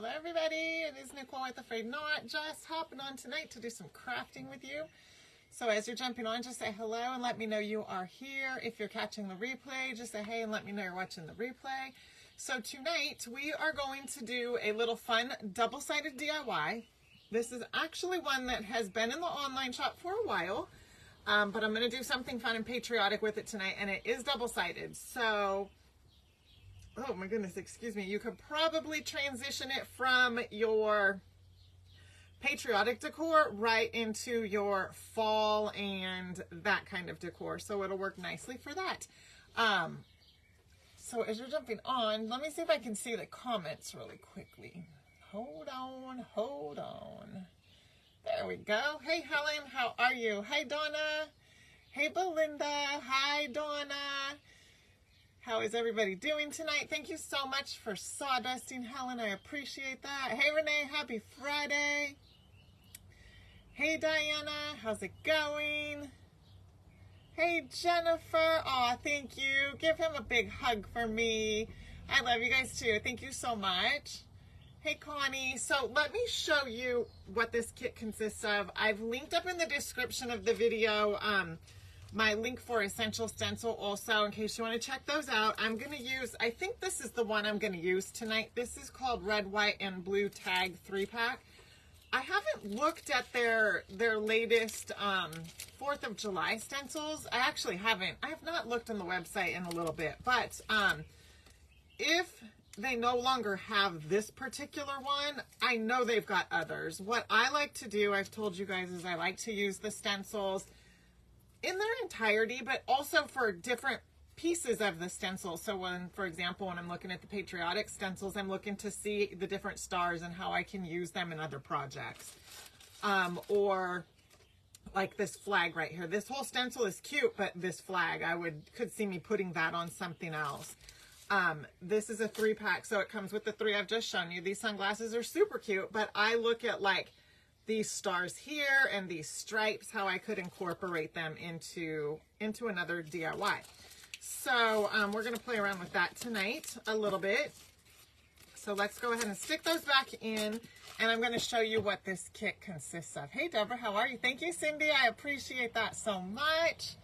Hello everybody, it is Nicole with A-Frayed-Knot, just hopping on tonight to do some crafting with you. So as you're jumping on, just say hello and let me know you are here. If you're catching the replay, just say hey and let me know you're watching the replay. So tonight we are going to do a little fun double-sided DIY. This is actually one that has been in the online shop for a while, but I'm going to do something fun and patriotic with it tonight, and it is double-sided. So oh my goodness, excuse me. You could probably transition it from your patriotic decor right into your fall and that kind of decor. So it'll work nicely for that. So as you're jumping on, let me see if I can see the comments really quickly. Hold on, hold on. There we go. Hey Helen, how are you? Hey Donna. Hey Belinda. Hi Donna. How is everybody doing tonight? Thank you so much for sawdusting, Helen. I appreciate that. Hey, Renee, happy Friday. Hey, Diana, how's it going? Hey, Jennifer. Aw, thank you. Give him a big hug for me. I love you guys, too. Thank you so much. Hey, Connie. So let me show you what this kit consists of. I've linked up in the description of the video my link for Essential Stencil also, in case you want to check those out. I'm going to use, I think this is the one I'm going to use tonight. This is called Red, White, and Blue Tag 3-pack. I haven't looked at their latest 4th of July stencils. I actually haven't. I have not looked on the website in a little bit, but if they no longer have this particular one, I know they've got others. What I like to do, I've told you guys, is I like to use the stencils in their entirety, but also for different pieces of the stencil. So when, for example, when I'm looking at the patriotic stencils, I'm looking to see the different stars and how I can use them in other projects. Or like this flag right here. This whole stencil is cute, but this flag, could see me putting that on something else. This is a 3-pack, so it comes with the 3 I've just shown you. These sunglasses are super cute, but I look at like these stars here and these stripes, how I could incorporate them into another DIY. So we're going to play around with that tonight a little bit. So let's go ahead and stick those back in, and I'm going to show you what this kit consists of. Hey Deborah, how are you? Thank you, Cindy. I appreciate that so much.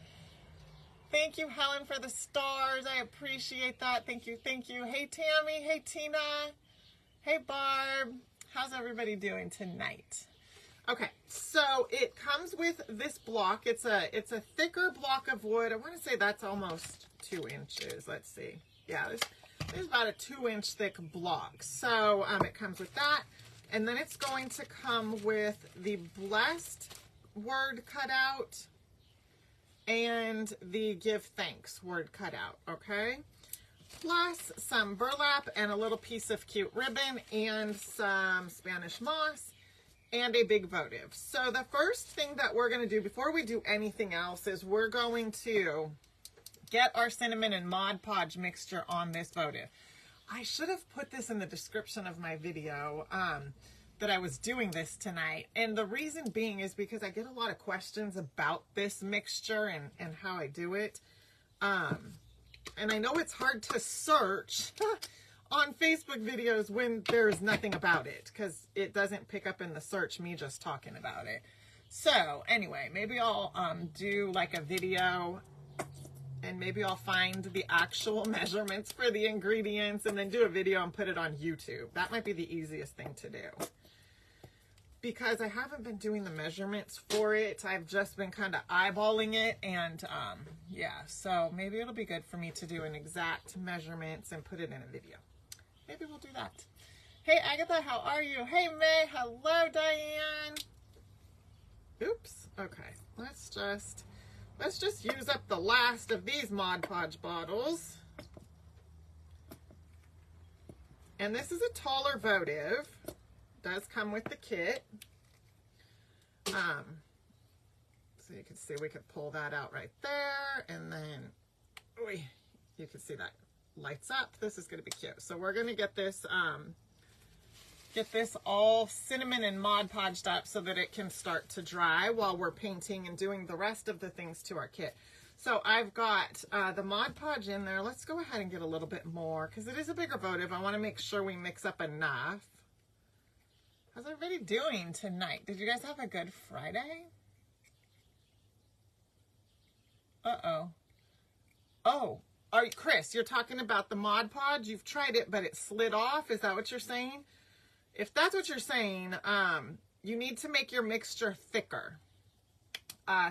Thank you, Helen, for the stars. I appreciate that. Thank you, thank you. Hey Tammy, hey Tina, hey Barb. How's everybody doing tonight? Okay, so it comes with this block. It's a thicker block of wood. I want to say that's almost 2 inches. Let's see. Yeah, there's about a 2-inch thick block. So it comes with that. And then it's going to come with the blessed word cutout and the give thanks word cutout, okay? Plus some burlap and a little piece of cute ribbon and some Spanish moss and a big votive. So the first thing that we're going to do before we do anything else is we're going to get our cinnamon and Mod Podge mixture on this votive. I should have put this in the description of my video that I was doing this tonight. And the reason being is because I get a lot of questions about this mixture and how I do it. And I know it's hard to search on Facebook videos when there's nothing about it, because it doesn't pick up in the search me just talking about it. So anyway, maybe I'll do like a video, and maybe I'll find the actual measurements for the ingredients and then do a video and put it on YouTube. That might be the easiest thing to do, because I haven't been doing the measurements for it. I've just been kind of eyeballing it, and yeah, so maybe it'll be good for me to do an exact measurements and put it in a video. Maybe we'll do that. Hey Agatha, how are you? Hey May, hello Diane. Oops, okay, let's just use up the last of these Mod Podge bottles. And this is a taller votive. Does come with the kit. So you can see we could pull that out right there, and then you can see that lights up. This is going to be cute. So we're going to get this all cinnamon and Mod Podged up so that it can start to dry while we're painting and doing the rest of the things to our kit. So I've got the Mod Podge in there. Let's go ahead and get a little bit more because it is a bigger votive. I want to make sure we mix up enough. How's everybody doing tonight? Did you guys have a good Friday? Uh-oh. Oh, Chris, you're talking about the Mod Podge. You've tried it, but it slid off. Is that what you're saying? If that's what you're saying, you need to make your mixture thicker.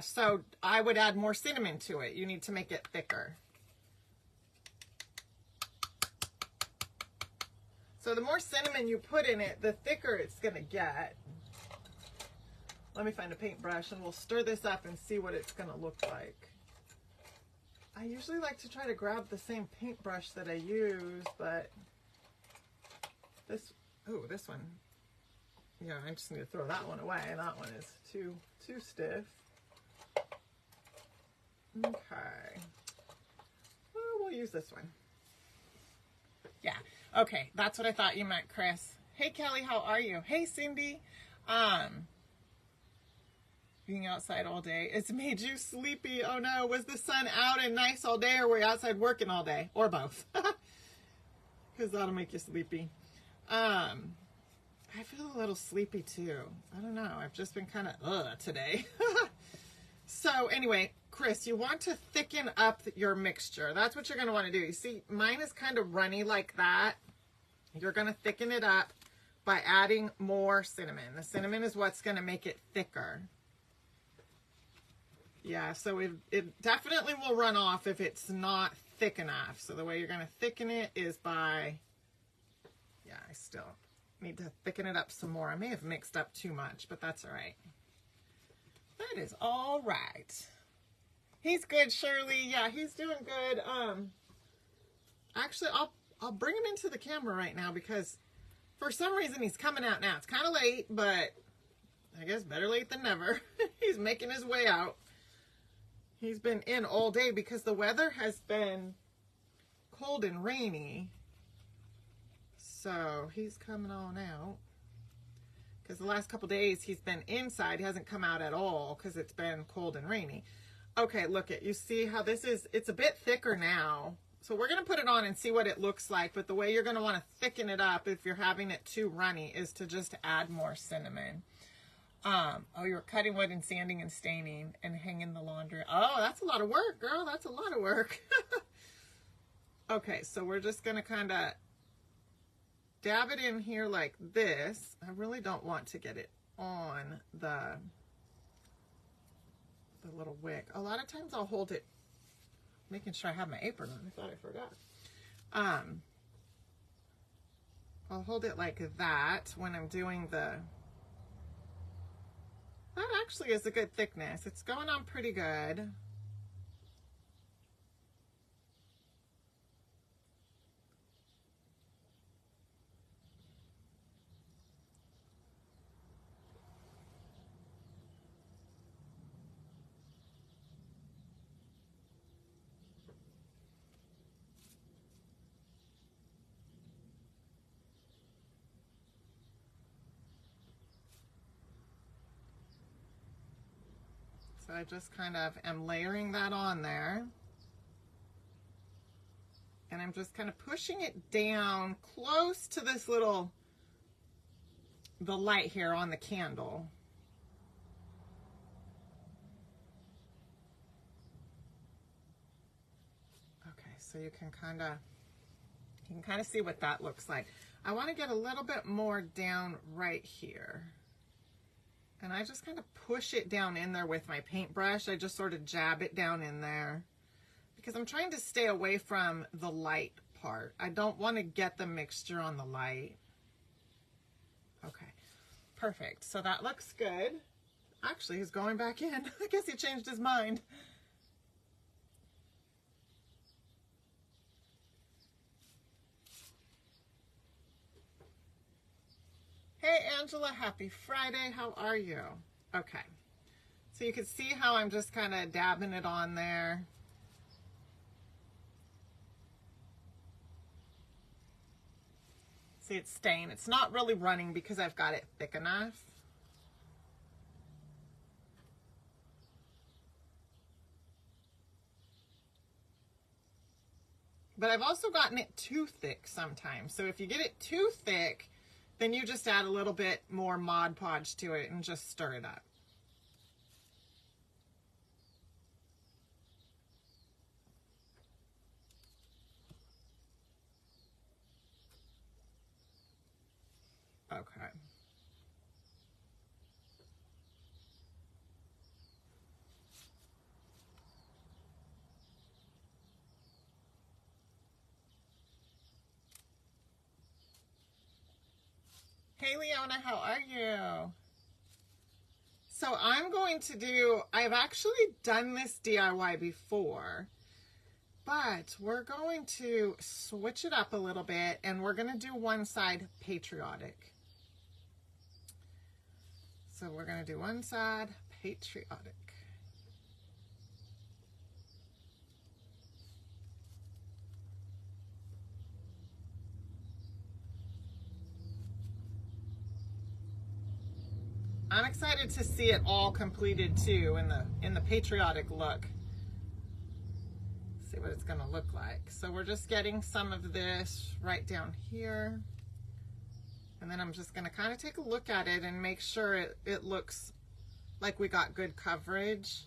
So I would add more cinnamon to it. You need to make it thicker. So the more cinnamon you put in it, the thicker it's going to get. Let me find a paintbrush and we'll stir this up and see what it's going to look like. I usually like to try to grab the same paintbrush that I use, but this one. Yeah, I just need to throw that one away. That one is too stiff. Okay. Well, we'll use this one. Yeah. Okay, that's what I thought you meant, Chris. Hey, Kelly, how are you? Hey, Cindy. Being outside all day, it's made you sleepy. Oh no, was the sun out and nice all day, or were you outside working all day? Or both. Because that'll make you sleepy. I feel a little sleepy too. I don't know. I've just been kind of today. So anyway, Chris, you want to thicken up your mixture. That's what you're going to want to do. You see, mine is kind of runny like that. You're going to thicken it up by adding more cinnamon. The cinnamon is what's going to make it thicker. Yeah, so it definitely will run off if it's not thick enough. So the way you're going to thicken it is by, yeah, I still need to thicken it up some more. I may have mixed up too much, but that's all right. That is all right. He's good, Shirley. Yeah, he's doing good. Actually, I'll bring him into the camera right now because for some reason he's coming out now. It's kind of late, but I guess better late than never. He's making his way out. He's been in all day because the weather has been cold and rainy. So he's coming on out. Because the last couple days he's been inside. He hasn't come out at all because it's been cold and rainy. Okay, look at, you see how this is, it's a bit thicker now. So we're going to put it on and see what it looks like. But the way you're going to want to thicken it up if you're having it too runny is to just add more cinnamon. Oh, you're cutting wood and sanding and staining and hanging the laundry. Oh, that's a lot of work, girl. That's a lot of work. Okay, so we're just going to kind of dab it in here like this. I really don't want to get it on the little wick. A lot of times I'll hold it, making sure I have my apron on. I thought I forgot. I'll hold it like that when I'm doing the, that actually is a good thickness. It's going on pretty good. So I just kind of am layering that on there. And I'm just kind of pushing it down close to this little, the light here on the candle. Okay, so you can kind of see what that looks like. I want to get a little bit more down right here. And I just kind of push it down in there with my paintbrush. I just sort of jab it down in there because I'm trying to stay away from the light part. I don't want to get the mixture on the light. Okay, perfect. So that looks good. Actually, he's going back in. I guess he changed his mind. Hey Angela, happy Friday. How are you? Okay. So you can see how I'm just kind of dabbing it on there. See, it's staying. It's not really running because I've got it thick enough. But I've also gotten it too thick sometimes. So if you get it too thick, then you just add a little bit more Mod Podge to it and just stir it up. Okay. Hey Leona, how are you? So I'm going to do, I've actually done this DIY before, but we're going to switch it up a little bit and we're going to do one side Patriotic. So we're going to do one side Patriotic. I'm excited to see it all completed too in the patriotic look. See what it's gonna look like. So we're just getting some of this right down here. And then I'm just gonna kind of take a look at it and make sure it looks like we got good coverage.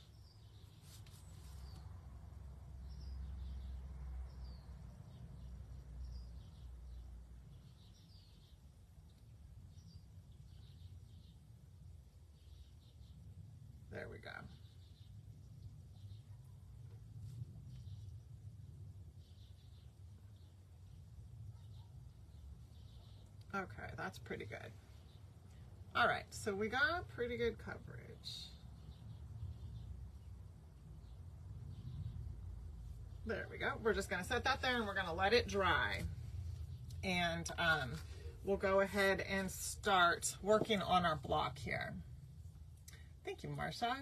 There we go. Okay, that's pretty good. All right, so we got pretty good coverage. There we go. We're just gonna set that there and we're gonna let it dry. And we'll go ahead and start working on our block here. Thank you, Marsha.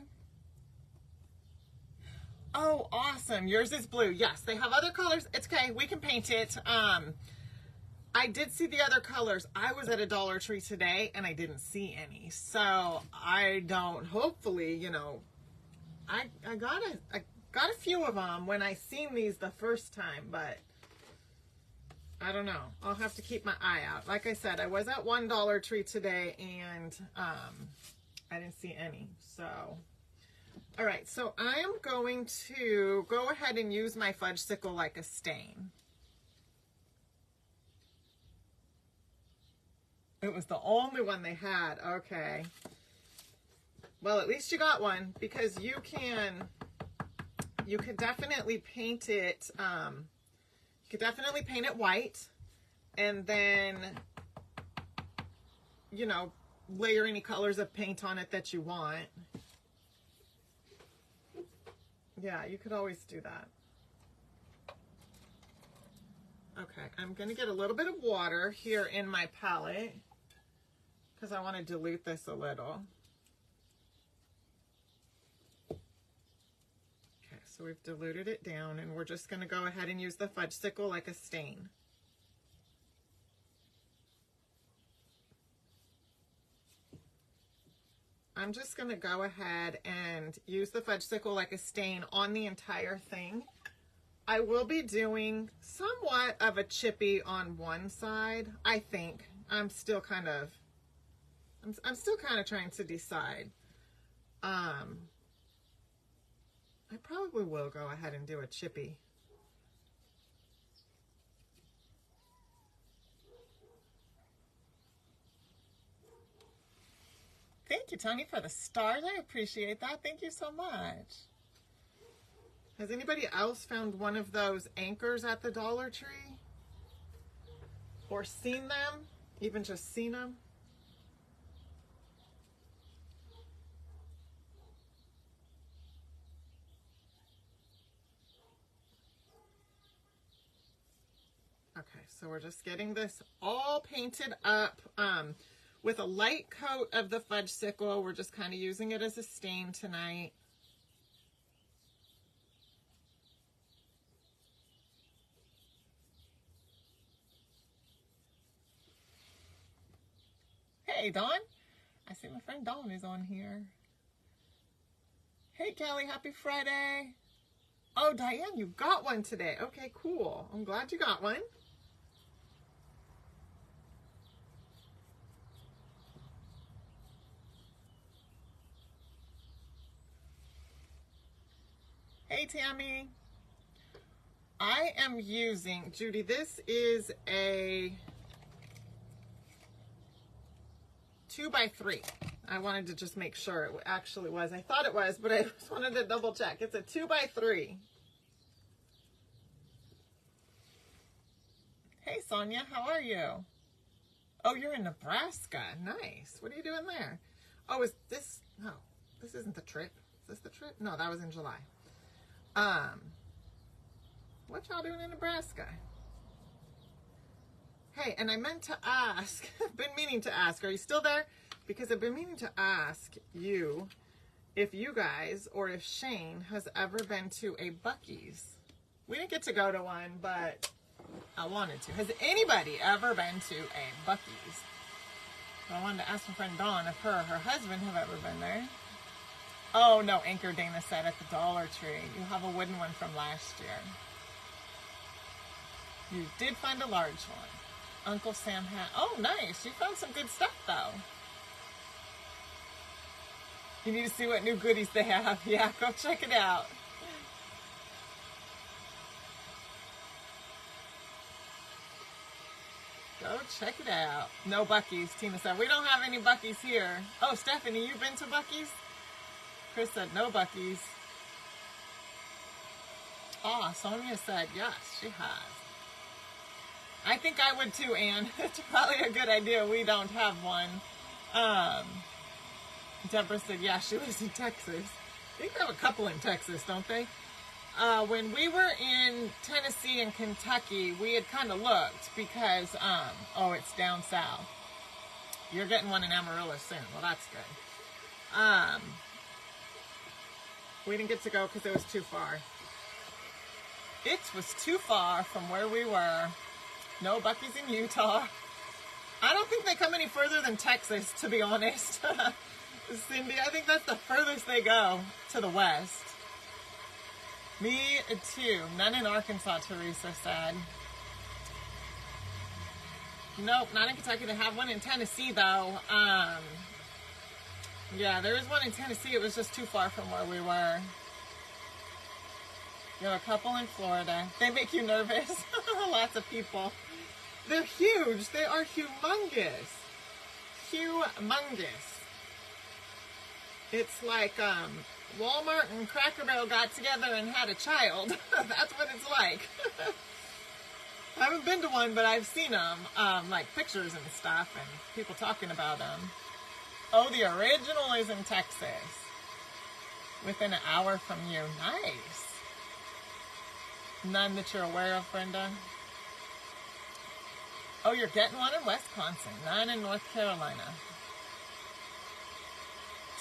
Oh, awesome. Yours is blue. Yes, they have other colors. It's okay. We can paint it. I did see the other colors. I was at a Dollar Tree today and I didn't see any. So I don't, hopefully, you know, I got a few of them when I seen these the first time, but I don't know. I'll have to keep my eye out. Like I said, I was at one Dollar Tree today and I didn't see any. So, all right. So I am going to go ahead and use my fudge sickle like a stain. It was the only one they had. Okay. Well, at least you got one because you could definitely paint it. You could definitely paint it white and then, you know, layer any colors of paint on it that you want. Yeah, you could always do that. Okay, I'm going to get a little bit of water here in my palette because I want to dilute this a little. Okay, so we've diluted it down and we're just going to go ahead and use the fudge sickle like a stain. I'm just going to go ahead and use the fudge sickle like a stain on the entire thing. I will be doing somewhat of a chippy on one side, I think. I'm still kind of trying to decide. I probably will go ahead and do a chippy. Thank you, Tony, for the stars. I appreciate that. Thank you so much. Has anybody else found one of those anchors at the Dollar Tree? Or seen them? Even just seen them? Okay, so we're just getting this all painted up with a light coat of the fudge sickle. We're just kind of using it as a stain tonight. Hey, Dawn. I see my friend Dawn is on here. Hey, Kelly. Happy Friday. Oh, Diane, you got one today. Okay, cool. I'm glad you got one. Hey, Tammy. I am using, Judy, this is a 2x3. I wanted to just make sure it actually was. I thought it was, but I just wanted to double check. It's a 2x3. Hey, Sonia, how are you? Oh, you're in Nebraska. Nice. What are you doing there? Oh, is this, no, this isn't the trip. Is this the trip? No, that was in July. What y'all doing in Nebraska? Hey, and I meant to ask, I've been meaning to ask, are you still there? Because I've been meaning to ask you if you guys or if Shane has ever been to a Buc-ee's. We didn't get to go to one, but I wanted to. Has anybody ever been to a Buc-ee's? So I wanted to ask my friend Dawn if her or her husband have ever been there. Oh, no, Anchor Dana said at the Dollar Tree. You have a wooden one from last year. You did find a large one. Uncle Sam had. Oh, nice. You found some good stuff, though. You need to see what new goodies they have. Yeah, go check it out. Go check it out. No Buc-ee's, Tina said. We don't have any Buc-ee's here. Oh, Stephanie, you been to Buc-ee's? Chris said no Buc-ee's. Oh, Sonia said yes, she has. I think I would too, Anne. It's probably a good idea. We don't have one. Deborah said, yeah, she lives in Texas. I think they have a couple in Texas, don't they? When we were in Tennessee and Kentucky, we had kind of looked because, oh, it's down south. You're getting one in Amarillo soon. Well, that's good. We didn't get to go because it was too far. It was too far from where we were. No Buc-ee's in Utah. I don't think they come any further than Texas, to be honest. Cindy, I think that's the furthest they go to the west. Me too. None in Arkansas, Teresa said. Nope, not in Kentucky. They have one in Tennessee, though. Yeah, there is one in Tennessee. It was just too far from where we were. You have a couple in Florida. They make you nervous. Lots of people. They're huge. They are humongous. Humongous. It's like Walmart and Cracker Barrel got together and had a child. That's what it's like. I haven't been to one, but I've seen them, like pictures and stuff and people talking about them. Oh, the original is in Texas. Within an hour from you. Nice. None that you're aware of, Brenda? Oh, you're getting one in Wisconsin. None in North Carolina.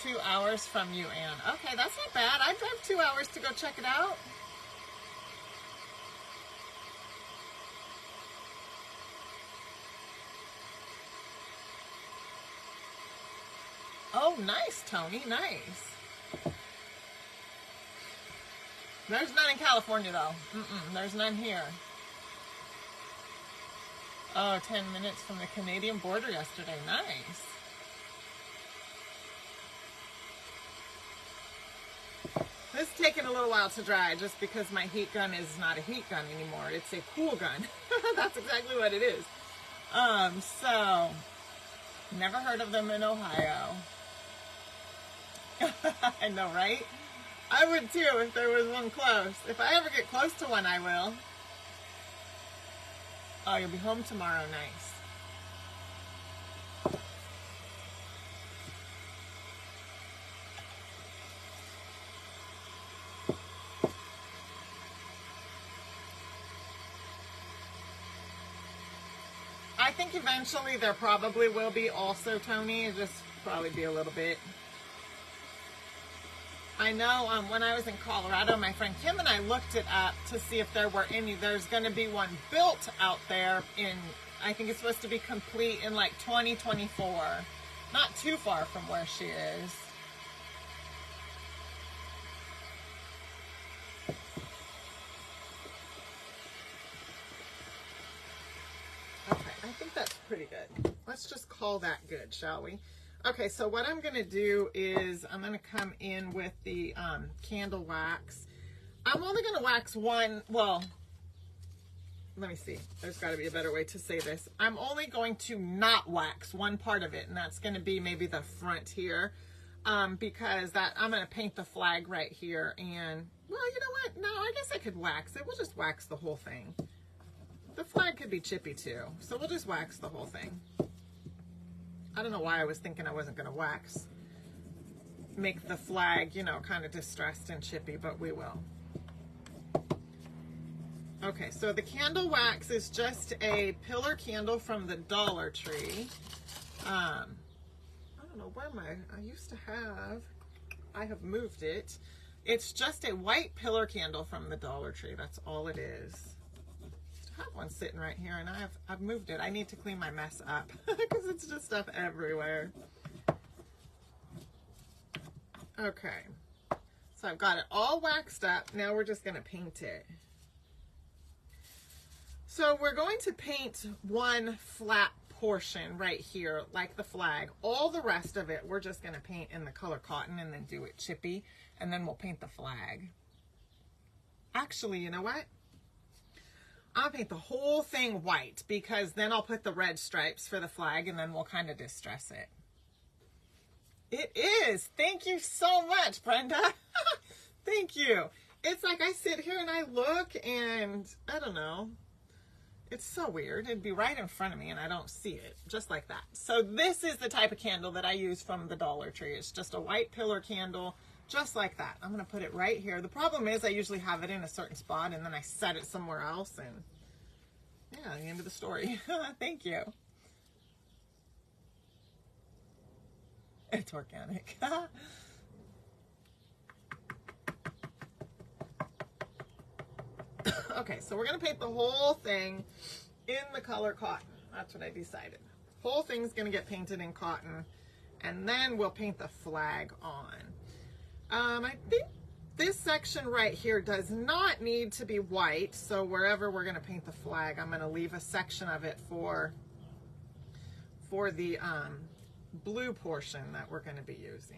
2 hours from you, Anne. Okay, that's not bad. I'd drive 2 hours to go check it out. Oh, nice, Tony. Nice. There's none in California, though. There's none here. Oh, 10 minutes from the Canadian border yesterday. Nice. This is taking a little while to dry just because my heat gun is not a heat gun anymore. It's a cool gun. That's exactly what it is. So, never heard of them in Ohio. I know, right? I would too if there was one close. If I ever get close to one, I will. Oh, you'll be home tomorrow. Nice. I think eventually there probably will be also, Tony. It'll just probably be a little bit. I know when I was in Colorado, my friend Kim and I looked it up to see if there were any. There's going to be one built out there in, I think it's supposed to be complete in like 2024. Not too far from where she is. Okay, I think that's pretty good. Let's just call that good, shall we? Okay, so what I'm going to do is I'm going to come in with the candle wax. I'm only going to wax one, well, let me see. There's got to be a better way to say this. I'm only going to not wax one part of it, and that's going to be maybe the front here, because I'm going to paint the flag right here, and, well, you know what? No, I guess I could wax it. We'll just wax the whole thing. The flag could be chippy too, so we'll just wax the whole thing. I don't know why I was thinking I wasn't going to make the flag, you know, kind of distressed and chippy, but we will. Okay, so the candle wax is just a pillar candle from the Dollar Tree. I don't know where I have moved it. It's just a white pillar candle from the Dollar Tree. That's all it is. I have one sitting right here, and I've moved it. I need to clean my mess up because it's just stuff everywhere. Okay, so I've got it all waxed up. Now we're just going to paint it. So we're going to paint one flat portion right here, like the flag. All the rest of it, we're just going to paint in the color cotton and then do it chippy, and then we'll paint the flag. Actually, you know what? I'll paint the whole thing white, because then I'll put the red stripes for the flag, and then we'll kind of distress it. It is. Thank you so much, Brenda. Thank you. It's like I sit here and I look, and I don't know. It's so weird. It'd be right in front of me and I don't see it, just like that. So this is the type of candle that I use from the Dollar Tree. It's just a white pillar candle, just like that. I'm going to put it right here. The problem is I usually have it in a certain spot and then I set it somewhere else, and yeah, the end of the story. Thank you. It's organic. Okay, so we're going to paint the whole thing in the color cotton. That's what I decided. Whole thing's going to get painted in cotton, and then we'll paint the flag on. I think this section right here does not need to be white, so wherever we're going to paint the flag, I'm going to leave a section of it for the blue portion that we're going to be using.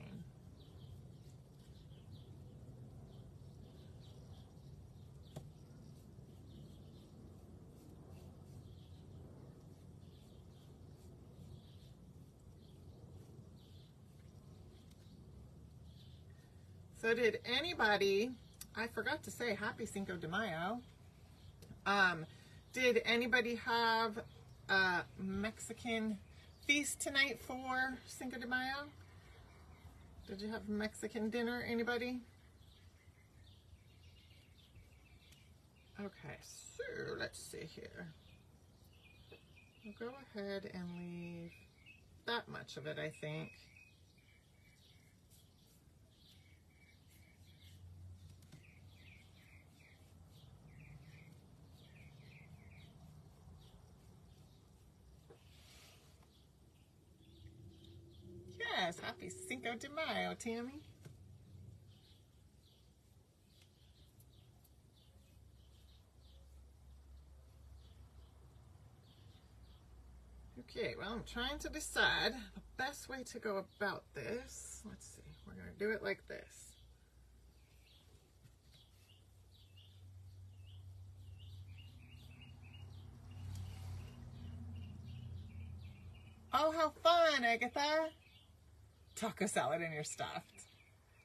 So did anybody, I forgot to say happy Cinco de Mayo. Did anybody have a Mexican feast tonight for Cinco de Mayo? Did you have Mexican dinner, anybody? Okay, so let's see here. We'll go ahead and leave that much of it, I think. Yes, happy Cinco de Mayo, Tammy. Okay, well, I'm trying to decide the best way to go about this. Let's see, we're going to do it like this. Oh, how fun, Agatha. Taco salad in your stuffed.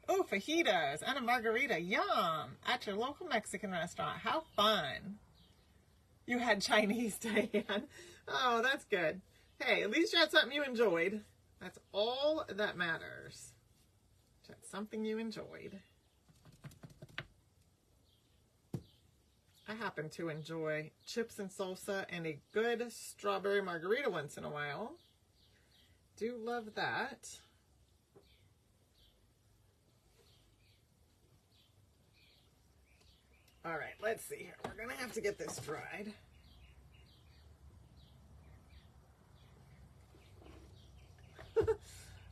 Oh, fajitas and a margarita. Yum. At your local Mexican restaurant. How fun. You had Chinese, Diane. Oh, that's good. Hey, at least you had something you enjoyed. That's all that matters. That's something you enjoyed. I happen to enjoy chips and salsa and a good strawberry margarita once in a while. Do love that. All right, let's see here. We're gonna have to get this dried.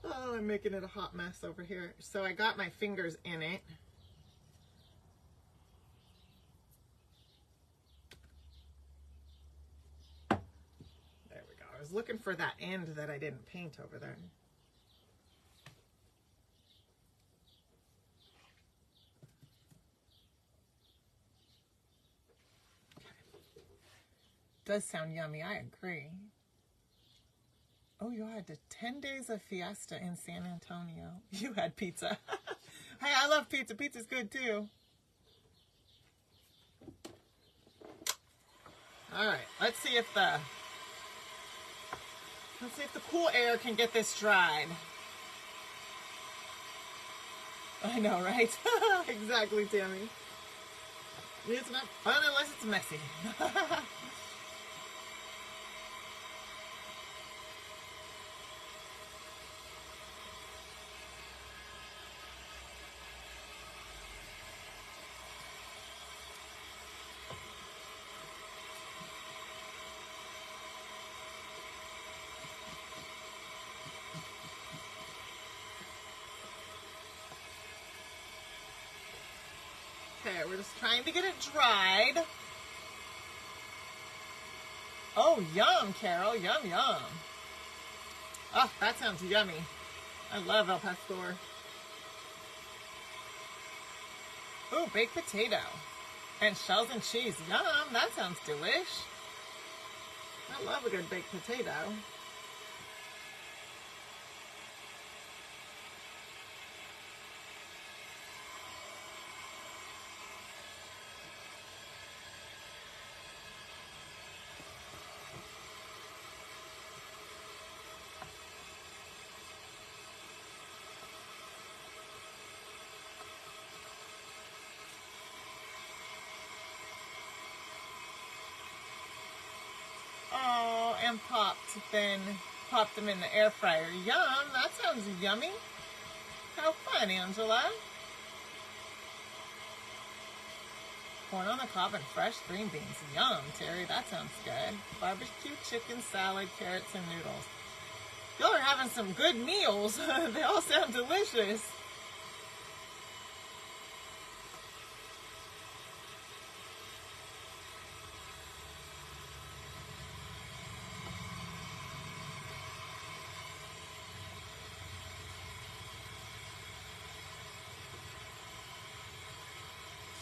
Oh, I'm making it a hot mess over here. So I got my fingers in it. There we go. I was looking for that end that I didn't paint over there. does sound yummy. I agree. Oh, you had the 10 days of fiesta in San Antonio. You had pizza. Hey, I love pizza. Pizza's good too. All right, let's see if the cool air can get this dried. I know, right? Exactly, Tammy. It's not fun unless it's messy. Okay, we're just trying to get it dried. Oh, yum, Carol. Yum, yum. Oh, that sounds yummy. I love El Pastor. Ooh, baked potato. And shells and cheese. Yum, that sounds delish. I love a good baked potato. Oh, and popped them in the air fryer. Yum, that sounds yummy. How fun, Angela. Corn on the cob and fresh green beans. Yum, Terry, that sounds good. Barbecue chicken, salad, carrots, and noodles. Y'all are having some good meals. They all sound delicious.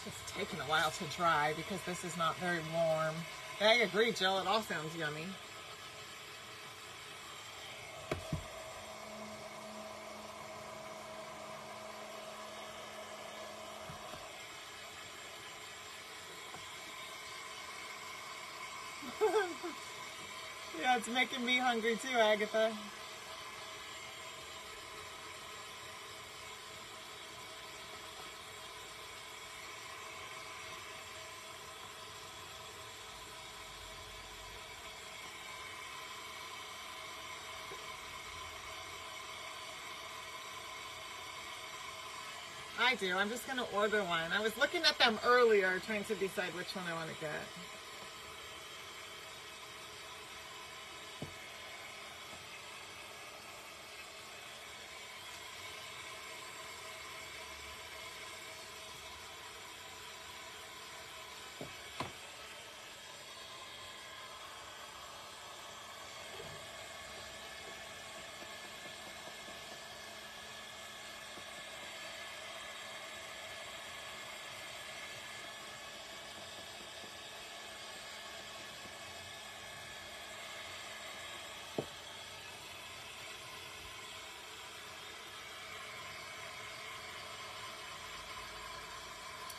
It's taking a while to dry because this is not very warm. I agree, Jill. It all sounds yummy. Yeah, it's making me hungry too, Agatha. I do. I'm just going to order one. I was looking at them earlier trying to decide which one I want to get.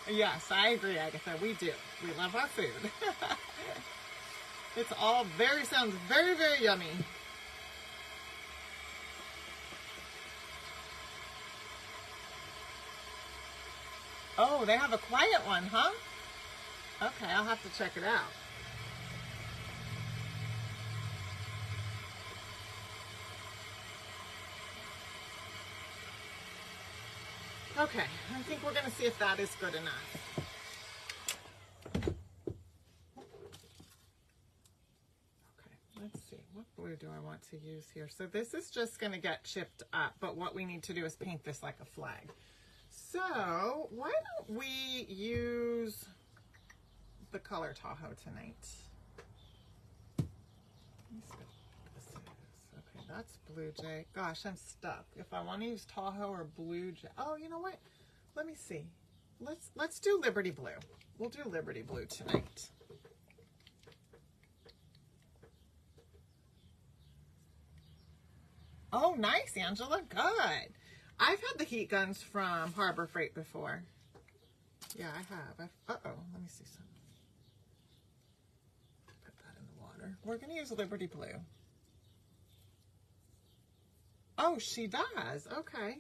Yes, I agree, Agatha. We do. We love our food. It's all sounds very, very yummy. Oh, they have a quiet one, huh? Okay, I'll have to check it out. Okay, I think we're going to see if that is good enough. Okay, let's see. What blue do I want to use here? So this is just going to get chipped up, but what we need to do is paint this like a flag. So why don't we use the color Tahoe tonight? Let me see what this is. Okay, that's Blue Jay. Gosh, I'm stuck. If I want to use Tahoe or Blue Jay. Oh, you know what? Let me see. Let's do Liberty Blue. We'll do Liberty Blue tonight. Oh, nice, Angela. Good. I've had the heat guns from Harbor Freight before. Yeah, I have. Uh-oh. Let me see something. Put that in the water. We're going to use Liberty Blue. Oh, she does. Okay.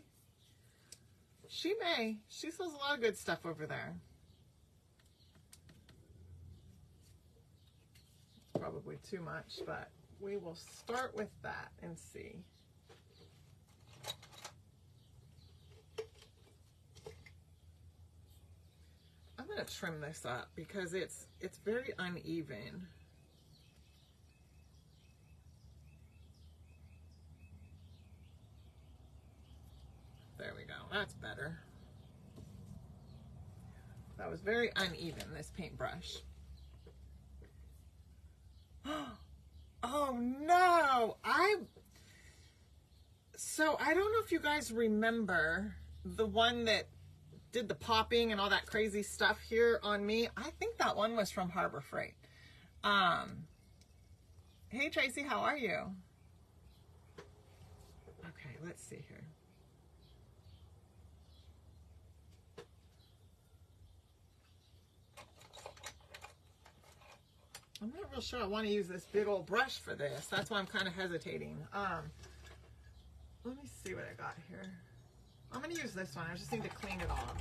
She may. She sells a lot of good stuff over there. Probably too much, but we will start with that and see. I'm going to trim this up because it's very uneven. There we go. That's better. That was very uneven, this paintbrush. Oh no! So I don't know if you guys remember the one that did the popping and all that crazy stuff here on me. I think that one was from Harbor Freight. Hey Tracy, how are you? Okay, let's see here. I'm not real sure I want to use this big old brush for this. That's why I'm kind of hesitating. Let me see what I got here. I'm going to use this one. I just need to clean it off.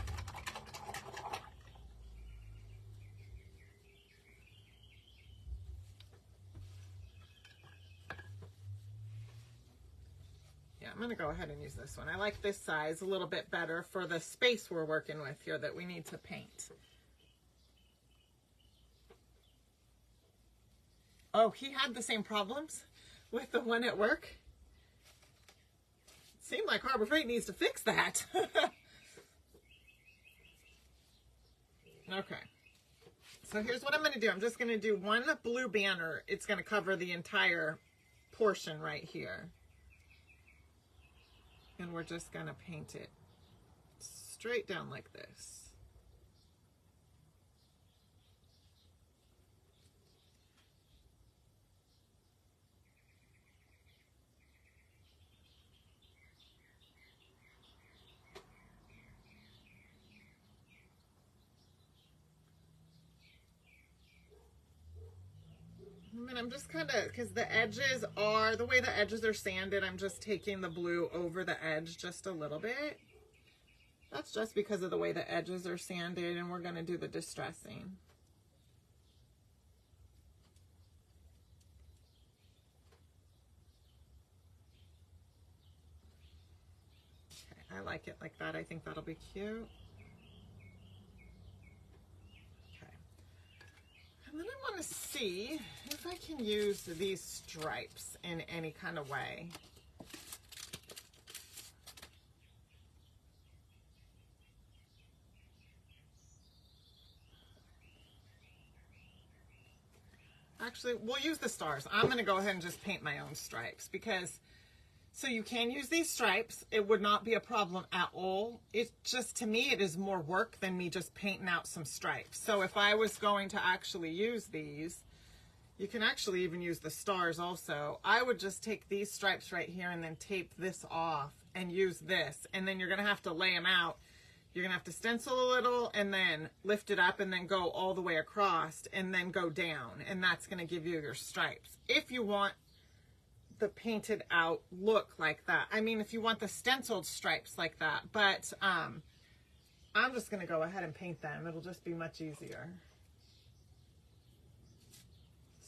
Yeah, I'm going to go ahead and use this one. I like this size a little bit better for the space we're working with here that we need to paint. Oh, he had the same problems with the one at work? Seemed like Harbor Freight needs to fix that. Okay. So here's what I'm going to do. I'm just going to do one blue banner. It's going to cover the entire portion right here. And we're just going to paint it straight down like this. And I'm just kind of, because the edges are, the way the edges are sanded, I'm just taking the blue over the edge just a little bit. That's just because of the way the edges are sanded, and we're going to do the distressing. Okay, I like it like that. I think that'll be cute. And then I want to see if I can use these stripes in any kind of way. Actually, we'll use the stars. I'm going to go ahead and just paint my own stripes because, so you can use these stripes. It would not be a problem at all. It's just, to me, it is more work than me just painting out some stripes. So if I was going to actually use these, you can actually even use the stars also. I would just take these stripes right here and then tape this off and use this. And then you're going to have to lay them out. You're going to have to stencil a little and then lift it up and then go all the way across and then go down. And that's going to give you your stripes. If you want the painted out look like that. I mean, if you want the stenciled stripes like that. But I'm just going to go ahead and paint them. It'll just be much easier.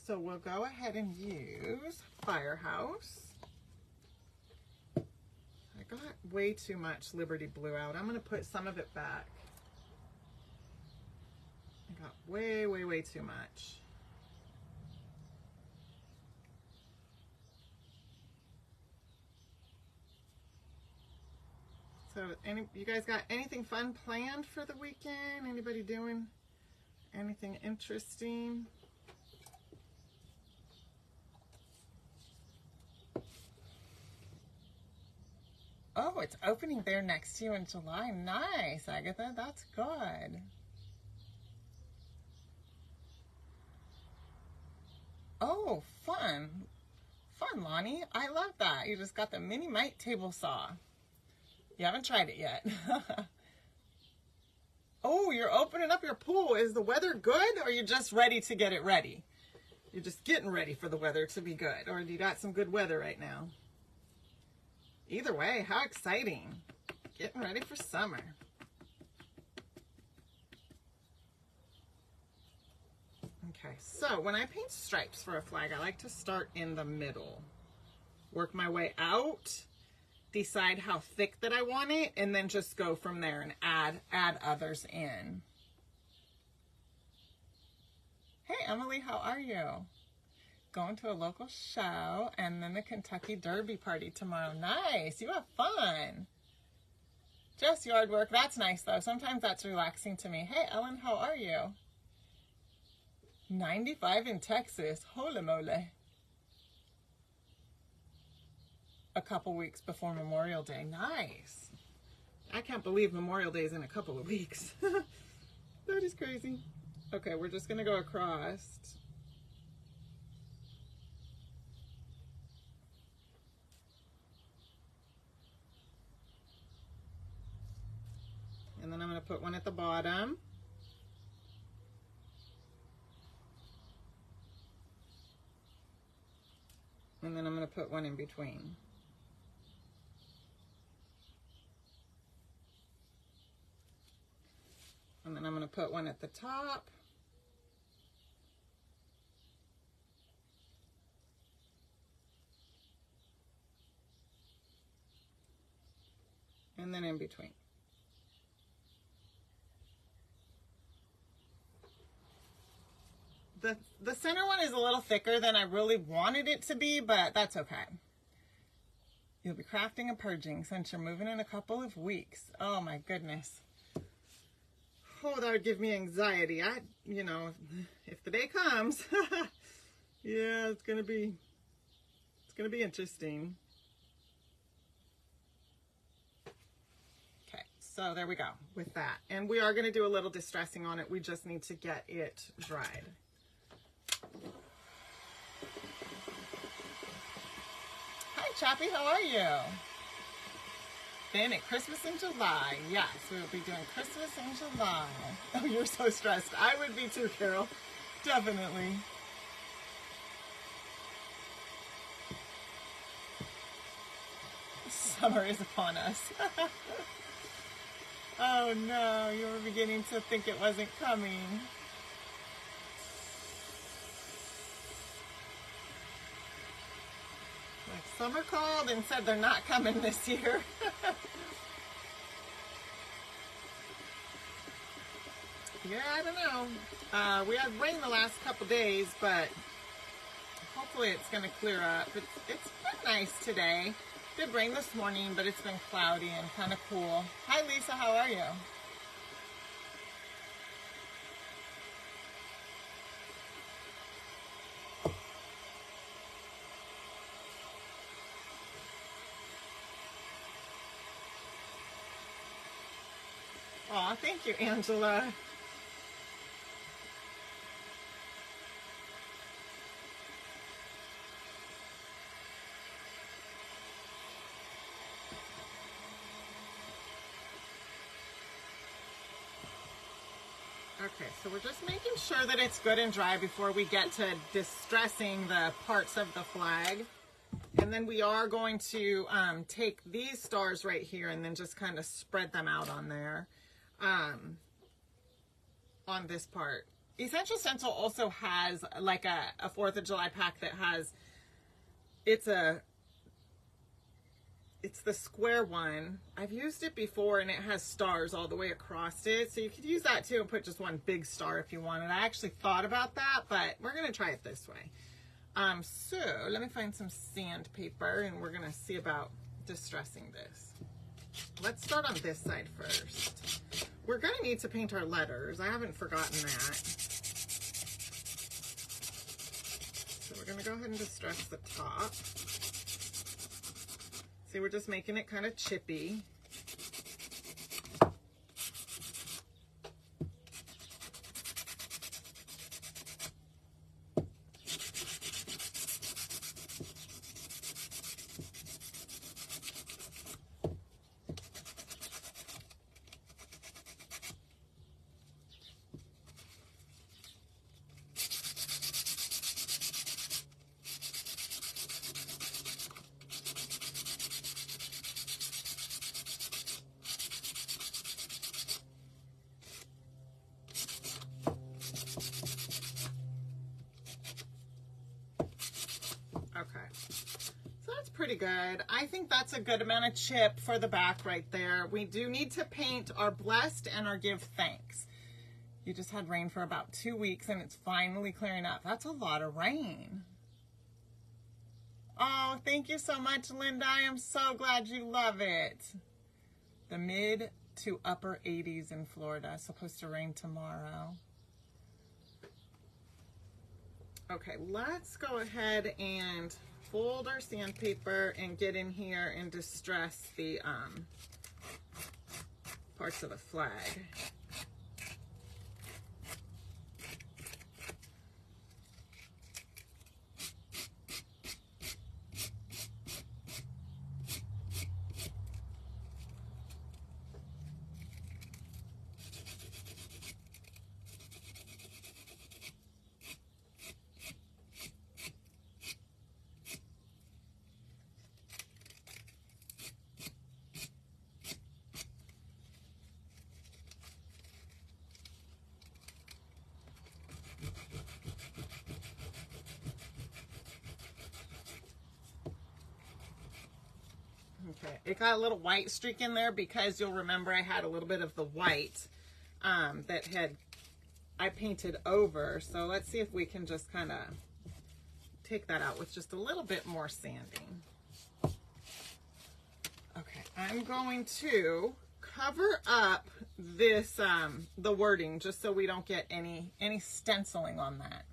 So we'll go ahead and use Firehouse. I got way too much Liberty Blue out. I'm going to put some of it back. I got way, way, way too much. So you guys got anything fun planned for the weekend? Anybody doing anything interesting? Oh, it's opening there next to you in July. Nice, Agatha. That's good. Oh, fun. Fun. on, Lonnie. I love that. You just got the mini mite table saw. You haven't tried it yet. Oh, you're opening up your pool. Is the weather good, or are you just ready to get it ready? You're just getting ready for the weather to be good, or you got some good weather right now? Either way, how exciting. Getting ready for summer. Okay, so when I paint stripes for a flag, I like to start in the middle. Work my way out, decide how thick that I want it, and then just go from there and add others in. Hey Emily, how are you? Going to a local show and then the Kentucky Derby party tomorrow. Nice, you have fun. Just yard work, that's nice though. Sometimes that's relaxing to me. Hey Ellen, how are you? 95 in Texas, holy moly. A couple weeks before Memorial Day, nice. I can't believe Memorial Day is in a couple of weeks. That is crazy. Okay, we're just gonna go across. And then I'm gonna put one at the bottom. And then I'm gonna put one in between. And then I'm gonna put one at the top. And then in between. The center one is a little thicker than I really wanted it to be, but that's okay. You'll be crafting and purging since you're moving in a couple of weeks. Oh my goodness. Oh, that would give me anxiety. You know, if the day comes, yeah, it's gonna be interesting. Okay, so there we go with that. And we are gonna do a little distressing on it. We just need to get it dried. Hi Chappie, how are you? Then at Christmas in July. Yes, we'll be doing Christmas in July. Oh, you're so stressed. I would be too, Carol. Definitely. Summer is upon us. Oh no, you were beginning to think it wasn't coming. Like summer called and said they're not coming this year. Yeah, I don't know. We had rain the last couple days, but hopefully it's going to clear up. It's been nice today. Did rain this morning, but it's been cloudy and kind of cool. Hi Lisa, how are you? Aw, thank you, Angela. Okay, so we're just making sure that it's good and dry before we get to distressing the parts of the flag. And then we are going to take these stars right here and then just kind of spread them out on there. On this part. Essential Stencil also has like a 4th of July pack that has, it's the square one. I've used it before and it has stars all the way across it. So you could use that too and put just one big star if you wanted. I actually thought about that, but we're going to try it this way. So let me find some sandpaper and we're going to see about distressing this. Let's start on this side first. We're going to need to paint our letters. I haven't forgotten that. So we're going to go ahead and distress the top. See, we're just making it kind of chippy. pretty good. I think that's a good amount of chip for the back right there. We do need to paint our blessed and our give thanks. You just had rain for about 2 weeks and it's finally clearing up. That's a lot of rain. Oh, thank you so much, Linda. I am so glad you love it. The mid to upper 80s in Florida. Supposed to rain tomorrow. Okay, let's go ahead and fold our sandpaper and get in here and distress the parts of the flag. Okay, it got a little white streak in there because you'll remember I had a little bit of the white that I painted over. So let's see if we can just kind of take that out with just a little bit more sanding. Okay, I'm going to cover up this, the wording, just so we don't get any stenciling on that.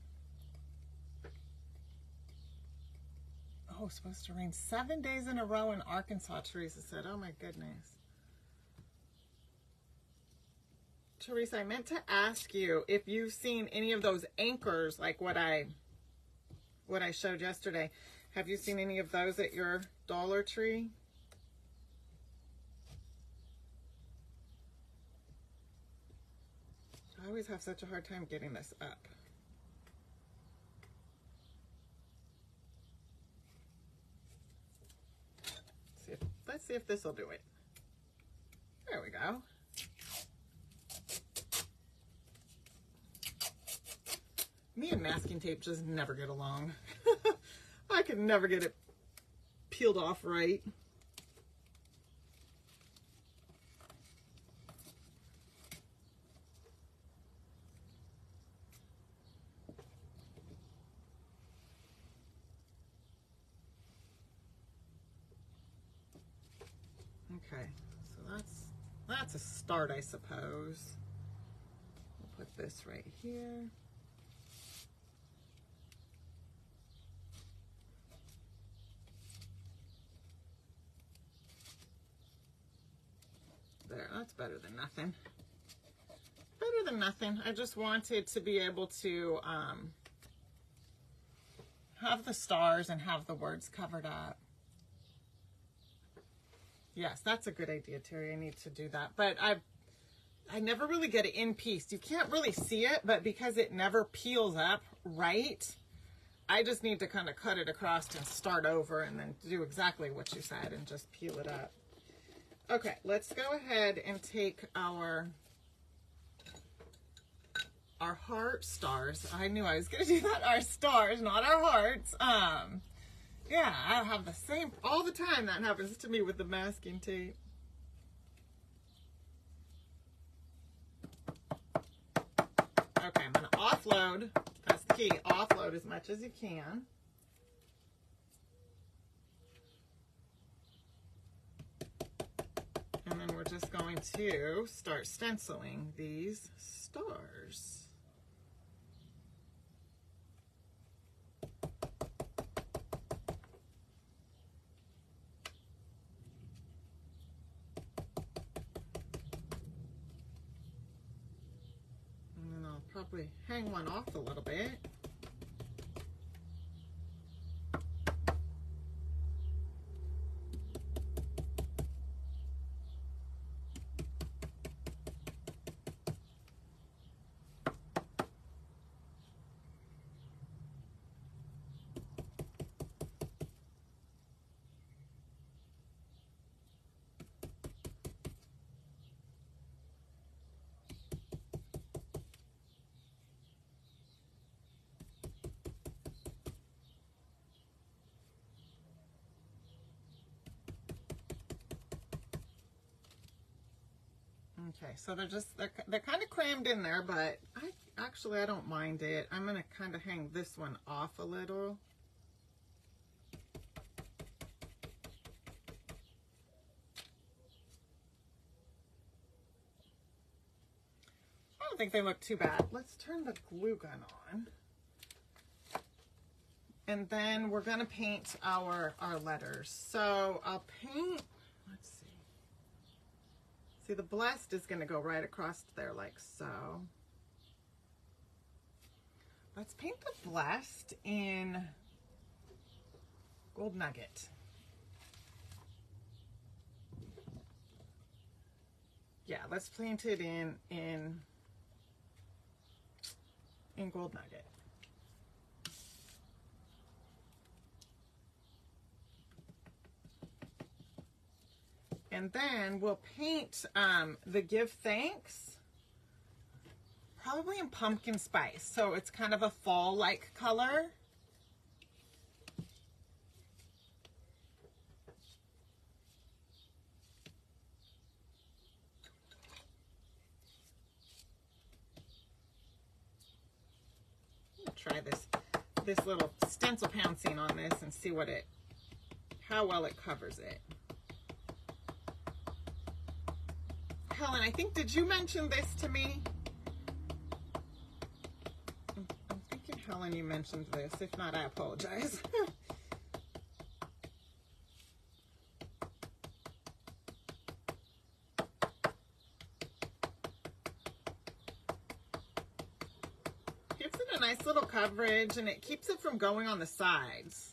Oh, supposed to rain 7 days in a row in Arkansas, Teresa said. Oh my goodness. Teresa, I meant to ask you if you've seen any of those anchors like what I showed yesterday. Have you seen any of those at your Dollar Tree? I always have such a hard time getting this up. Let's see if this will do it. There we go. Me and masking tape just never get along. I could never get it peeled off right. Okay, so that's a start, I suppose. We'll put this right here. There, that's better than nothing. Better than nothing. I just wanted to be able to have the stars and have the words covered up. Yes, that's a good idea, Terry. I need to do that. But I never really get it in piece. You can't really see it, but because it never peels up right, I just need to kind of cut it across and start over and then do exactly what you said and just peel it up. Okay, let's go ahead and take our heart stars. I knew I was going to do that. Our stars, not our hearts. Yeah, I have the same, all the time that happens to me with the masking tape. Okay, I'm going to offload. That's the key. Offload as much as you can. And then we're just going to start stenciling these stars. Probably hang one off a little bit. Okay, so they're kind of crammed in there, but I don't mind it. I'm going to kind of hang this one off a little. I don't think they look too bad. Let's turn the glue gun on. And then we're going to paint our letters. So I'll paint, let's see. See, the blessed is going to go right across there like so. Let's paint the blessed in Gold Nugget. Yeah, let's paint it in Gold Nugget. And then we'll paint the Give Thanks, probably in Pumpkin Spice. So it's kind of a fall-like color. Try this little stencil pouncing on this and see how well it covers it. Helen, I think, did you mention this to me? I'm thinking, Helen, you mentioned this. If not, I apologize. Gives it a nice little coverage, and it keeps it from going on the sides.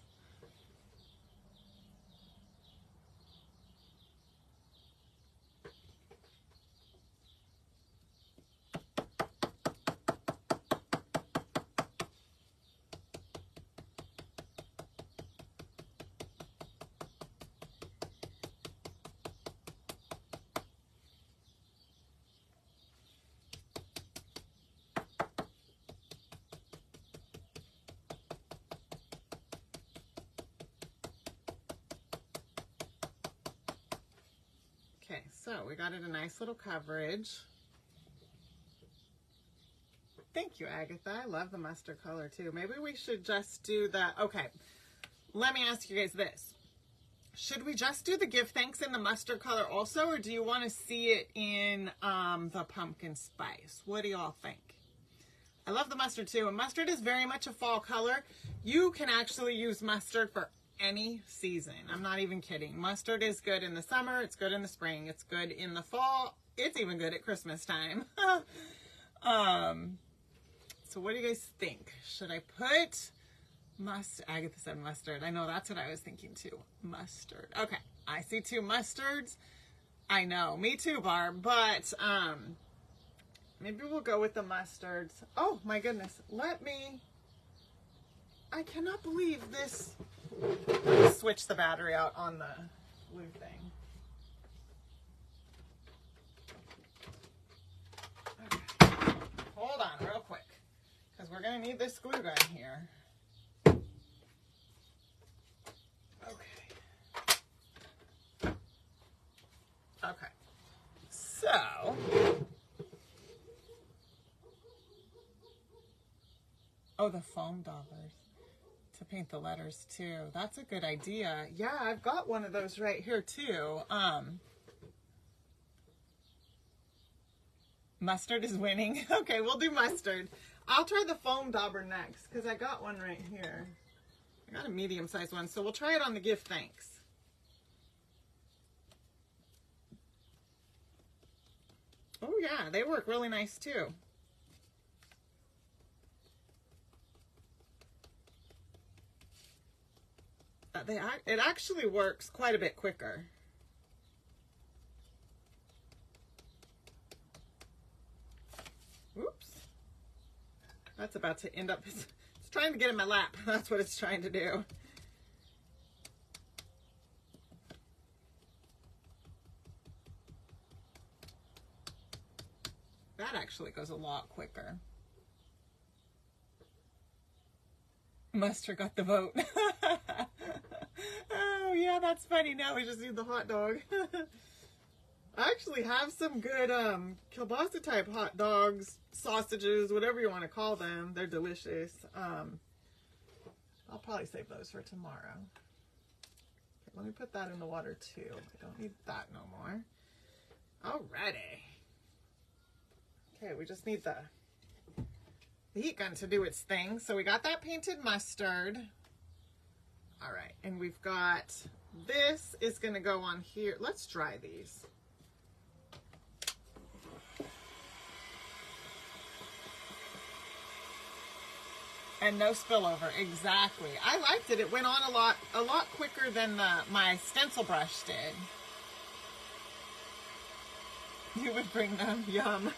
Okay, so we got it a nice little coverage. Thank you, Agatha. I love the mustard color too. Maybe we should just do the, okay, let me ask you guys this. Should we just do the Give Thanks in the mustard color also, or do you want to see it in the pumpkin spice? What do y'all think? I love the mustard too, and mustard is very much a fall color. You can actually use mustard for any season. I'm not even kidding. Mustard is good in the summer. It's good in the spring. It's good in the fall. It's even good at Christmas time. So what do you guys think? Should I put mustard? Agatha said mustard. I know, that's what I was thinking too. Mustard. Okay. I see two mustards. I know. Me too, Barb. But maybe we'll go with the mustards. Oh my goodness. I cannot believe this. Let me switch the battery out on the blue thing. Okay. Hold on real quick, because we're going to need this glue gun here. Okay. So, oh, the foam daubers to paint the letters too. That's a good idea. Yeah, I've got one of those right here too. Mustard is winning. Okay, we'll do mustard. I'll try the foam dauber next, because I got one right here. I got a medium-sized one, so we'll try it on the Give Thanks. Oh yeah, they work really nice too. It actually works quite a bit quicker. Oops. That's about to end up, it's trying to get in my lap. That's what it's trying to do. That actually goes a lot quicker. Mustard got the vote. Oh yeah, that's funny. Now we just need the hot dog. I actually have some good kielbasa type hot dogs, sausages, whatever you want to call them. They're delicious. I'll probably save those for tomorrow. Okay, let me put that in the water too. I don't need that no more. Alrighty. Okay, we just need the heat gun to do its thing. So we got that painted mustard. All right, and we've got, this is gonna go on here. Let's dry these. And no spillover, exactly. I liked it. It went on a lot quicker than my stencil brush did. You would bring them, yum.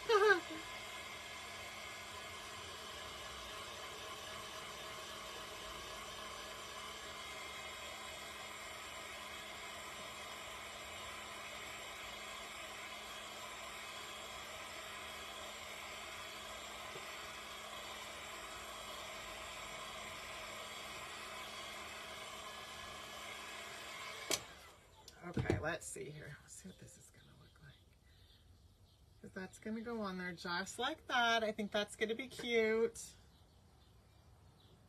Okay, let's see here. Let's see what this is going to look like. Because that's going to go on there just like that. I think that's going to be cute.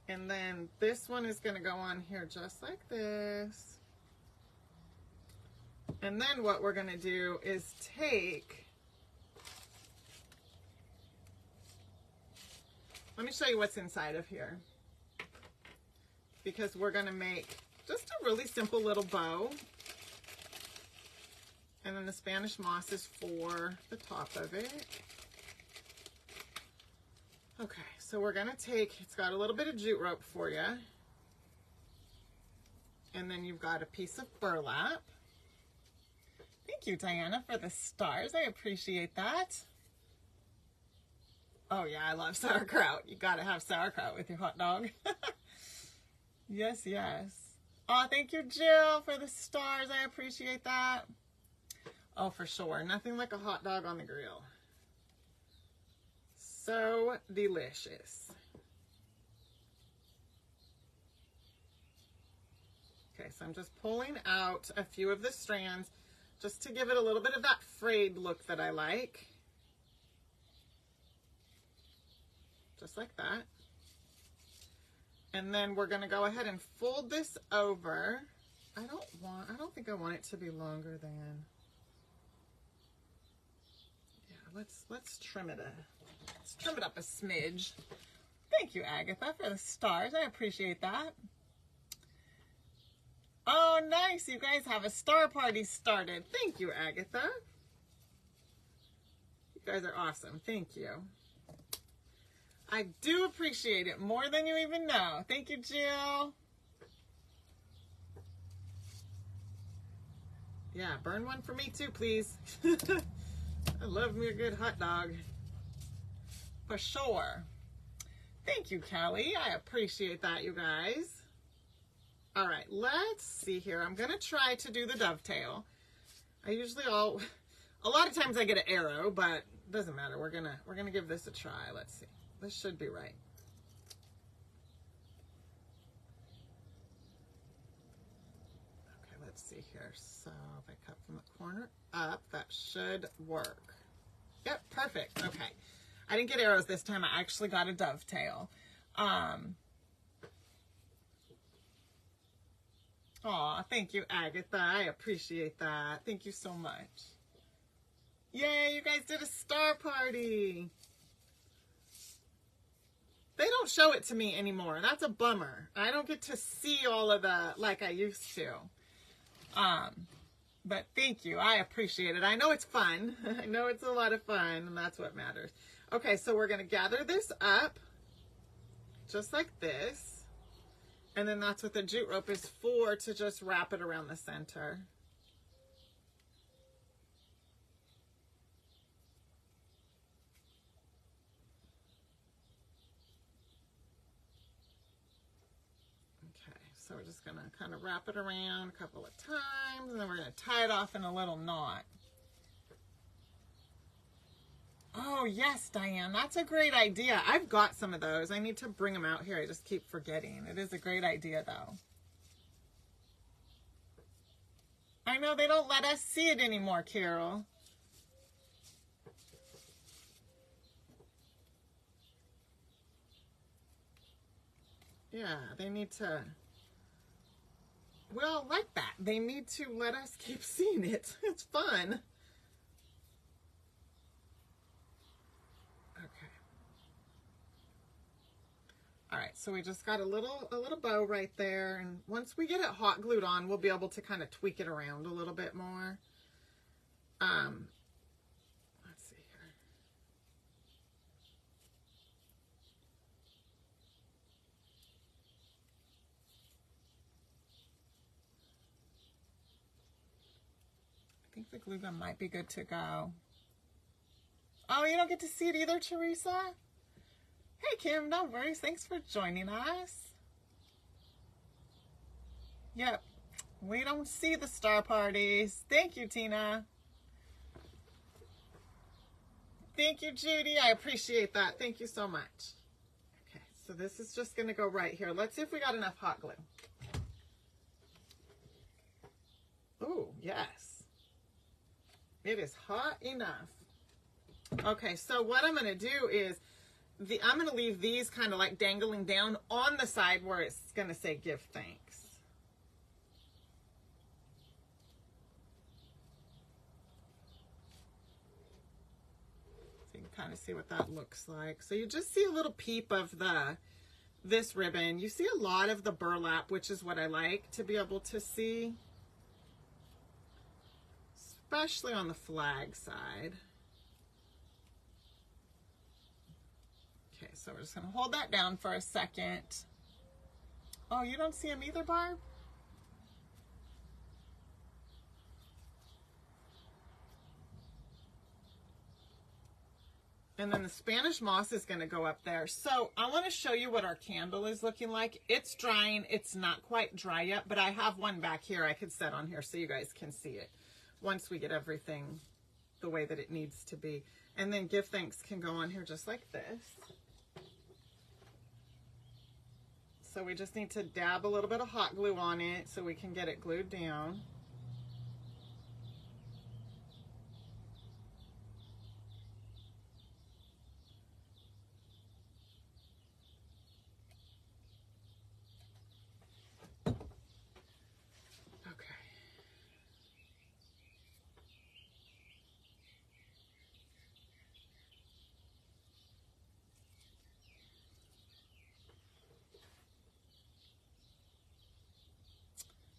And then this one is going to go on here just like this. And then what we're going to do is take, let me show you what's inside of here. Because we're going to make just a really simple little bow. And then the Spanish moss is for the top of it. Okay, so we're gonna take, it's got a little bit of jute rope for you. And then you've got a piece of burlap. Thank you, Diana, for the stars. I appreciate that. Oh yeah, I love sauerkraut. You gotta have sauerkraut with your hot dog. Yes, yes. Oh, thank you, Jill, for the stars. I appreciate that. Oh, for sure. Nothing like a hot dog on the grill. So delicious. Okay, so I'm just pulling out a few of the strands just to give it a little bit of that frayed look that I like. Just like that. And then we're going to go ahead and fold this over. I don't think I want it to be longer than, let's trim it up a smidge. Thank you, Agatha, for the stars. I appreciate that. Oh, nice. You guys have a star party started. Thank you, Agatha. You guys are awesome. Thank you. I do appreciate it more than you even know. Thank you, Jill. Yeah, burn one for me too, please. I love me a good hot dog. For sure. Thank you, Kelly. I appreciate that, you guys. All right, let's see here. I'm going to try to do the dovetail. A lot of times I get an arrow, but it doesn't matter. We're going to give this a try. Let's see. This should be right. Okay, let's see here. So if I cut from the corner up, that should work. Yep, perfect. Okay. I didn't get arrows this time. I actually got a dovetail. Aw, thank you, Agatha. I appreciate that. Thank you so much. Yay, you guys did a star party. They don't show it to me anymore. That's a bummer. I don't get to see all of the, like I used to. But thank you. I appreciate it. I know it's fun. I know it's a lot of fun, and that's what matters. Okay, so we're going to gather this up just like this. And then that's what the jute rope is for, to just wrap it around the center. Okay, so we're just going to kind of wrap it around a couple of times, and then we're going to tie it off in a little knot. Oh, yes, Diane, that's a great idea. I've got some of those. I need to bring them out here. I just keep forgetting. It is a great idea, though. I know they don't let us see it anymore, Carol. Yeah, they need to, well, like that. They need to let us keep seeing it. It's fun. Okay. All right, so we just got a little bow right there, and once we get it hot glued on, we'll be able to kind of tweak it around a little bit more. Let's see here. I think the glue gun might be good to go. Oh, you don't get to see it either, Teresa? Hey, Kim, no worries. Thanks for joining us. Yep, we don't see the star parties. Thank you, Tina. Thank you, Judy. I appreciate that. Thank you so much. Okay, so this is just going to go right here. Let's see if we got enough hot glue. Oh, yes. It is hot enough. Okay, so what I'm going to do is I'm going to leave these kind of like dangling down on the side where it's going to say give thanks. So you can kind of see what that looks like. So you just see a little peep of this ribbon. You see a lot of the burlap, which is what I like to be able to see, especially on the flag side. Okay, so we're just going to hold that down for a second. Oh, you don't see them either, Barb? And then the Spanish moss is going to go up there. So I want to show you what our candle is looking like. It's drying. It's not quite dry yet, but I have one back here I could set on here so you guys can see it once we get everything the way that it needs to be. And then give thanks can go on here just like this. So we just need to dab a little bit of hot glue on it so we can get it glued down. Okay.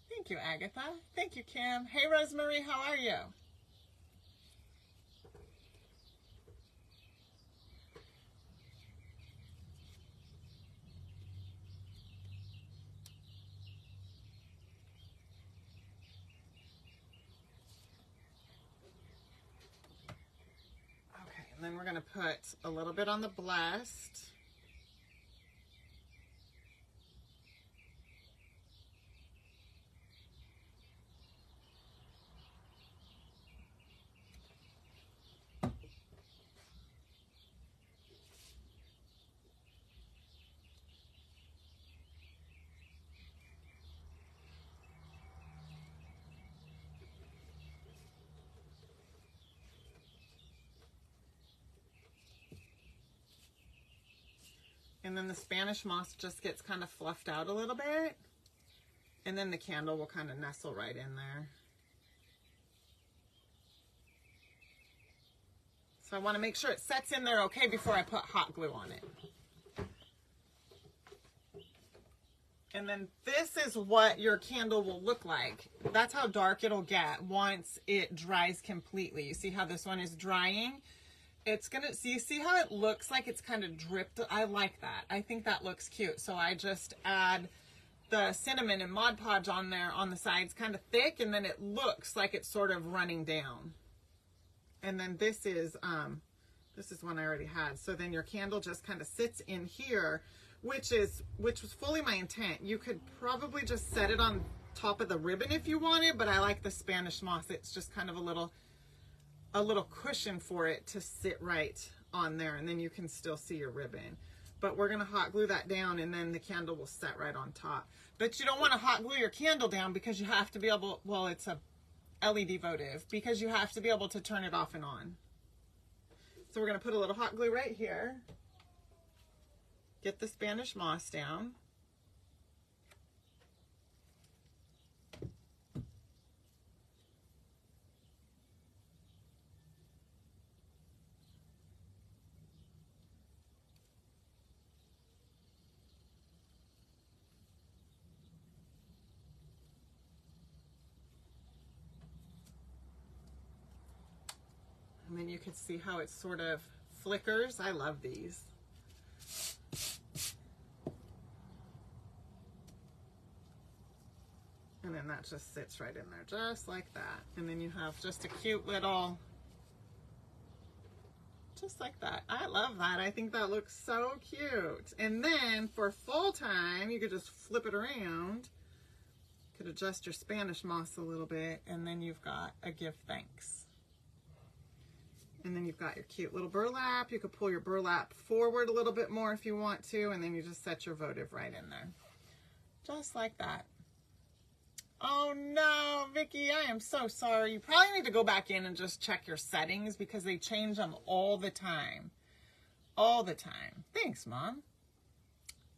Thank you, Agatha. Thank you, Kim. Hey, Rosemary, how are you? Okay, and then we're going to put a little bit on the blessed. And then the Spanish moss just gets kind of fluffed out a little bit. And then the candle will kind of nestle right in there. So I want to make sure it sets in there okay before I put hot glue on it. And then this is what your candle will look like. That's how dark it'll get once it dries completely. You see how this one is drying? It's gonna, so you see how it looks like it's kind of dripped? I like that. I think that looks cute. So I just add the cinnamon and Mod Podge on there on the sides, kind of thick, and then it looks like it's sort of running down. And then this is one I already had. So then your candle just kind of sits in here, which was fully my intent. You could probably just set it on top of the ribbon if you wanted, but I like the Spanish moss. It's just kind of a little cushion for it to sit right on there, and then you can still see your ribbon. But we're going to hot glue that down, and then the candle will set right on top. But you don't want to hot glue your candle down because you have to be able, well, it's a LED votive, because you have to be able to turn it off and on. So we're going to put a little hot glue right here. Get the Spanish moss down. you can see how it sort of flickers. I love these. And then that just sits right in there, just like that. And then you have just a cute little, just like that. I love that. I think that looks so cute. And then for full time, you could just flip it around. Could adjust your Spanish moss a little bit, and then you've got a give thanks. And then you've got your cute little burlap. You could pull your burlap forward a little bit more if you want to, and then you just set your votive right in there. Just like that. Oh no, Vicky, I am so sorry. You probably need to go back in and just check your settings because they change them all the time. All the time. Thanks, Mom.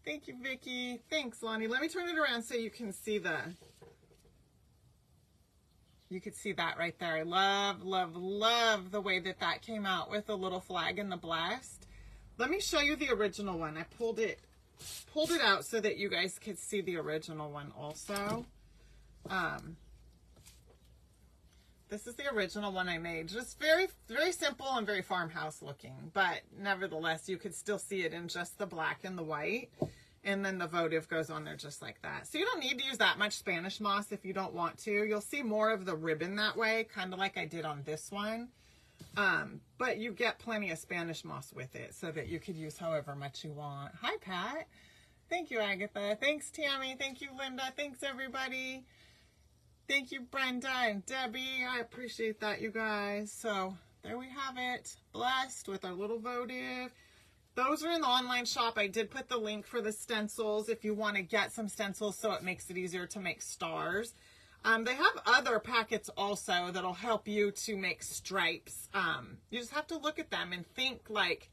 Thank you, Vicky. Thanks, Lonnie. Let me turn it around so you can see you could see that right there. I love, love, love the way that that came out with the little flag and the blast. Let me show you the original one. I pulled it out so that you guys could see the original one also. This is the original one I made. Just very, very simple and very farmhouse looking, but nevertheless, you could still see it in just the black and the white. And then the votive goes on there just like that. So you don't need to use that much Spanish moss if you don't want to. You'll see more of the ribbon that way, kind of like I did on this one. But you get plenty of Spanish moss with it so that you could use however much you want. Hi, Pat. Thank you, Agatha. Thanks, Tammy. Thank you, Linda. Thanks, everybody. Thank you, Brenda and Debbie. I appreciate that, you guys. So there we have it. Blessed with our little votive. Those are in the online shop. I did put the link for the stencils if you want to get some stencils so it makes it easier to make stars. They have other packets also that'll help you to make stripes. You just have to look at them and think like,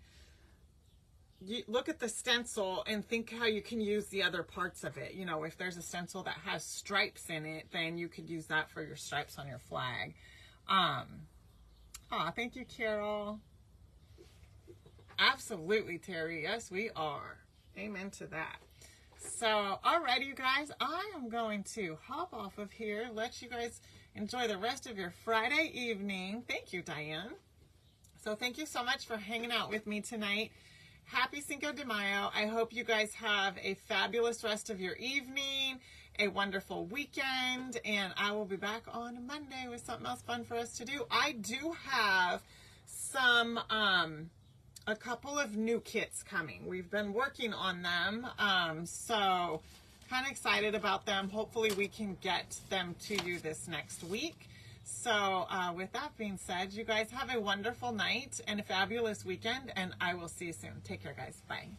you look at the stencil and think how you can use the other parts of it. You know, if there's a stencil that has stripes in it, then you could use that for your stripes on your flag. Thank you, Carol. Absolutely, Terry. Yes, we are. Amen to that. So, alrighty, you guys, I am going to hop off of here, let you guys enjoy the rest of your Friday evening. Thank you, Diane. So thank you so much for hanging out with me tonight. Happy Cinco de Mayo. I hope you guys have a fabulous rest of your evening, a wonderful weekend, and I will be back on Monday with something else fun for us to do. I do have some, a couple of new kits coming. We've been working on them, so kind of excited about them. Hopefully we can get them to you this next week. So with that being said, you guys have a wonderful night and a fabulous weekend, and I will see you soon. Take care, guys. Bye.